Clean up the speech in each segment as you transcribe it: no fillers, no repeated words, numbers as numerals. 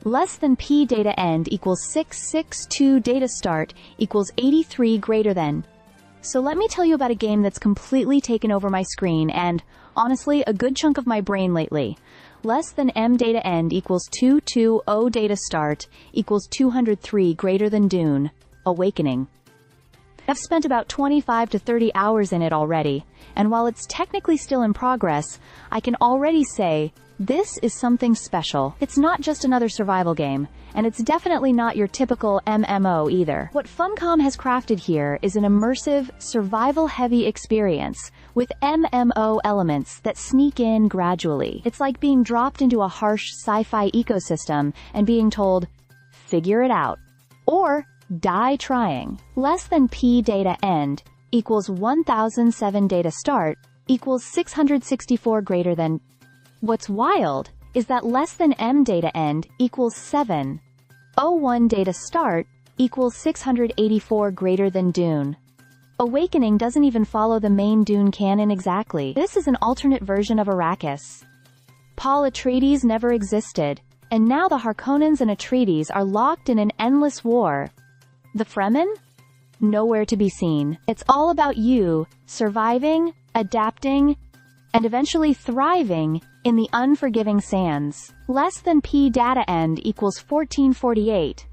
Less than p data end equals 662 data start equals 83 greater than. So let me tell you about a game that's completely taken over my screen and, honestly, a good chunk of my brain lately. Less than m data end equals 220 data start equals 203 greater than Dune, Awakening. I've spent about 25 to 30 hours in it already, and while it's technically still in progress, I can already say, this is something special. It's not just another survival game, and it's definitely not your typical MMO either. What Funcom has crafted here is an immersive, survival-heavy experience with MMO elements that sneak in gradually. It's like being dropped into a harsh sci-fi ecosystem and being told, figure it out, or die trying. Less than p data end equals 1007 data start equals 664 greater than. What's wild is that less than m data end equals 701 data start equals 684 greater than Dune. Awakening doesn't even follow the main Dune canon exactly. This is an alternate version of Arrakis. Paul Atreides never existed, and now the Harkonnens and Atreides are locked in an endless war. The Fremen? Nowhere to be seen. It's all about you, surviving, adapting, and eventually thriving in the unforgiving sands. Less than p data end equals 1448.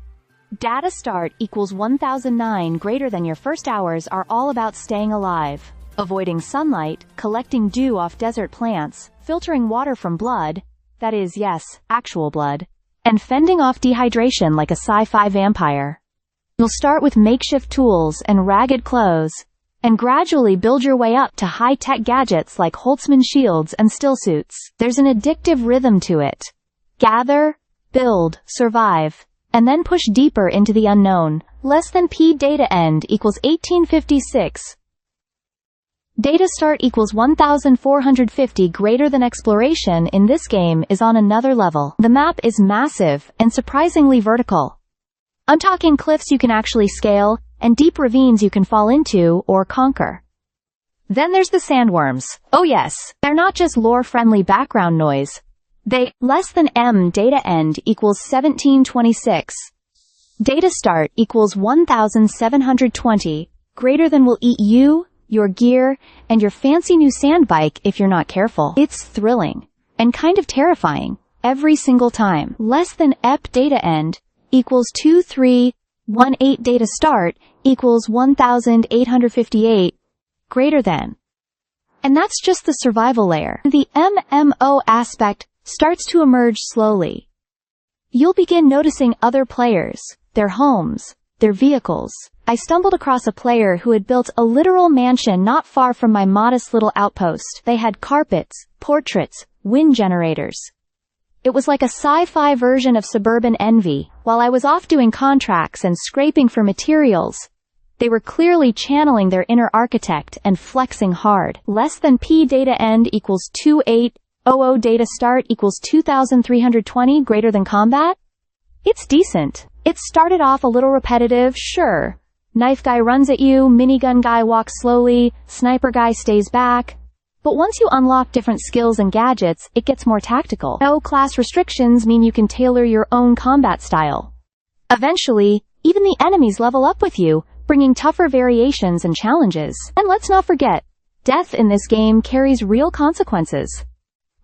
Data start equals 1009 greater than. Your first hours are all about staying alive, avoiding sunlight, collecting dew off desert plants, filtering water from blood, that is, yes, actual blood, and fending off dehydration like a sci-fi vampire. You'll start with makeshift tools and ragged clothes, and gradually build your way up to high-tech gadgets like Holtzman shields and stillsuits. There's an addictive rhythm to it. Gather, build, survive, and then push deeper into the unknown. Less than p data end equals 1856. Data start equals 1450 greater than. Exploration in this game is on another level. The map is massive and surprisingly vertical. I'm talking cliffs you can actually scale, and deep ravines you can fall into or conquer. Then there's the sandworms. Oh yes, they're not just lore-friendly background noise. Less than m data end equals 1726. Data start equals 1720, greater than will eat you, your gear, and your fancy new sand bike if you're not careful. It's thrilling, and kind of terrifying, every single time. Less than ep data end equals 2318 data start equals 1858 greater than. And that's just the survival layer. The MMO aspect starts to emerge slowly. You'll begin noticing other players, their homes, their vehicles. I stumbled across a player who had built a literal mansion not far from my modest little outpost. They had carpets, portraits, wind generators. It was like a sci-fi version of suburban envy. While I was off doing contracts and scraping for materials, they were clearly channeling their inner architect and flexing hard. Less than p data end equals 2800 data start equals 2320 greater than. Combat? It's decent. It started off a little repetitive, sure. Knife guy runs at you, minigun guy walks slowly, sniper guy stays back. But once you unlock different skills and gadgets, it gets more tactical. No class restrictions mean you can tailor your own combat style. Eventually, even the enemies level up with you, bringing tougher variations and challenges. And let's not forget, death in this game carries real consequences.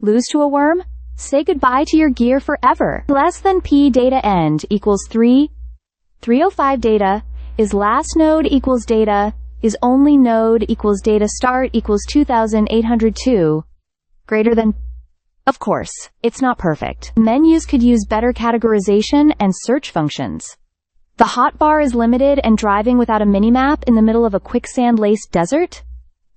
Lose to a worm? Say goodbye to your gear forever. Less than p data end equals 305 data, is last node equals data, is only node equals data start equals 2802, greater than. Of course, it's not perfect. Menus could use better categorization and search functions. The hotbar is limited and driving without a minimap in the middle of a quicksand-laced desert?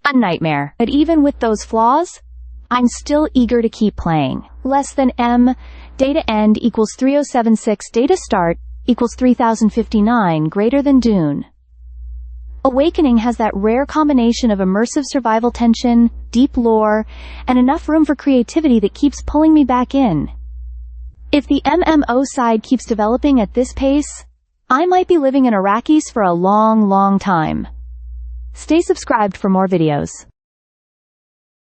A nightmare. But even with those flaws, I'm still eager to keep playing. Less than m data end equals 3076 data start equals 3059 greater than Dune. Awakening has that rare combination of immersive survival tension, deep lore, and enough room for creativity that keeps pulling me back in. If the MMO side keeps developing at this pace, I might be living in Arrakis for a long, long time. Stay subscribed for more videos.